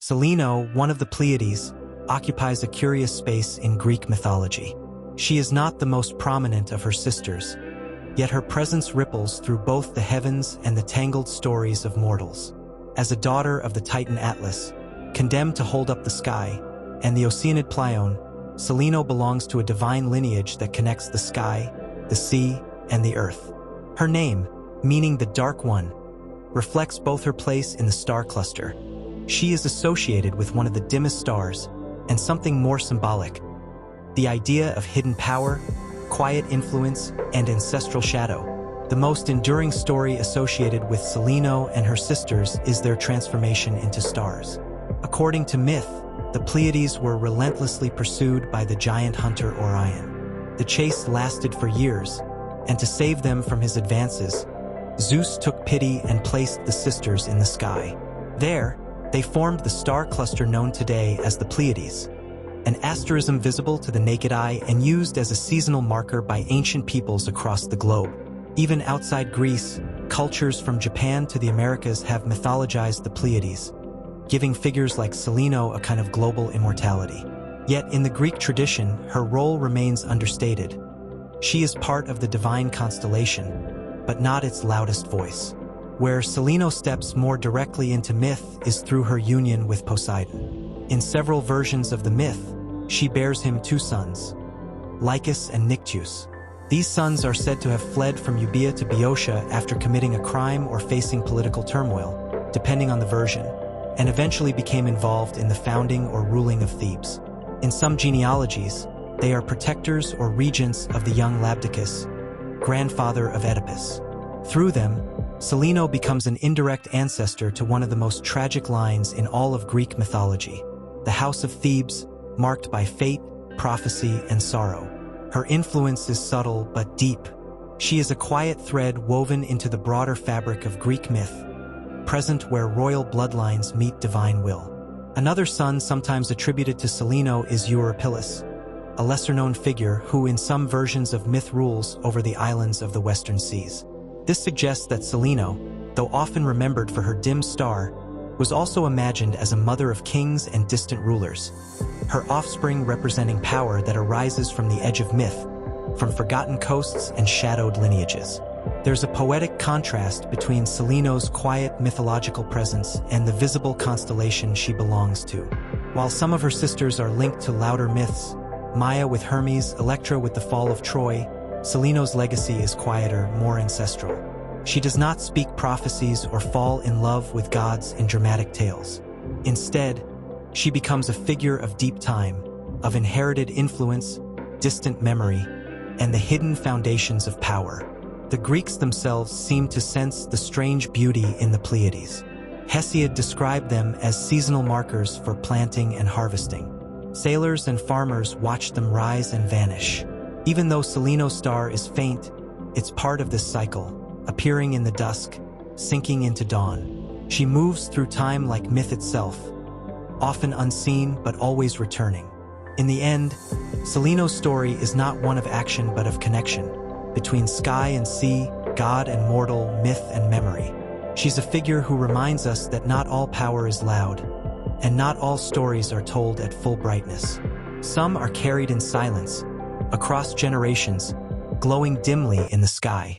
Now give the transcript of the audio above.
Celaeno, one of the Pleiades, occupies a curious space in Greek mythology. She is not the most prominent of her sisters, yet her presence ripples through both the heavens and the tangled stories of mortals. As a daughter of the Titan Atlas, condemned to hold up the sky, and the Oceanid Pleione, Celaeno belongs to a divine lineage that connects the sky, the sea, and the earth. Her name, meaning the Dark One, reflects both her place in the star cluster. She is associated with one of the dimmest stars, and something more symbolic, the idea of hidden power, quiet influence, and ancestral shadow. The most enduring story associated with Celaeno and her sisters is their transformation into stars. According to myth, the Pleiades were relentlessly pursued by the giant hunter Orion. The chase lasted for years, and to save them from his advances, Zeus took pity and placed the sisters in the sky. There, they formed the star cluster known today as the Pleiades, an asterism visible to the naked eye and used as a seasonal marker by ancient peoples across the globe. Even outside Greece, cultures from Japan to the Americas have mythologized the Pleiades, giving figures like Celaeno a kind of global immortality. Yet in the Greek tradition, her role remains understated. She is part of the divine constellation, but not its loudest voice. Where Celaeno steps more directly into myth is through her union with Poseidon. In several versions of the myth, she bears him two sons, Lycus and Nycteus. These sons are said to have fled from Euboea to Boeotia after committing a crime or facing political turmoil, depending on the version, and eventually became involved in the founding or ruling of Thebes. In some genealogies, they are protectors or regents of the young Labdacus, grandfather of Oedipus. Through them, Celaeno becomes an indirect ancestor to one of the most tragic lines in all of Greek mythology, the House of Thebes, marked by fate, prophecy, and sorrow. Her influence is subtle but deep. She is a quiet thread woven into the broader fabric of Greek myth, present where royal bloodlines meet divine will. Another son sometimes attributed to Celaeno is Eurypylus, a lesser-known figure who in some versions of myth rules over the islands of the western seas. This suggests that Celaeno, though often remembered for her dim star, was also imagined as a mother of kings and distant rulers, her offspring representing power that arises from the edge of myth, from forgotten coasts and shadowed lineages. There's a poetic contrast between Celaeno's quiet mythological presence and the visible constellation she belongs to. While some of her sisters are linked to louder myths, Maia with Hermes, Electra with the fall of Troy, Celaeno's legacy is quieter, more ancestral. She does not speak prophecies or fall in love with gods in dramatic tales. Instead, she becomes a figure of deep time, of inherited influence, distant memory, and the hidden foundations of power. The Greeks themselves seem to sense the strange beauty in the Pleiades. Hesiod described them as seasonal markers for planting and harvesting. Sailors and farmers watch them rise and vanish. Even though Celaeno's star is faint, it's part of this cycle, appearing in the dusk, sinking into dawn. She moves through time like myth itself, often unseen but always returning. In the end, Celaeno's story is not one of action but of connection, between sky and sea, god and mortal, myth and memory. She's a figure who reminds us that not all power is loud, and not all stories are told at full brightness. Some are carried in silence, across generations, glowing dimly in the sky.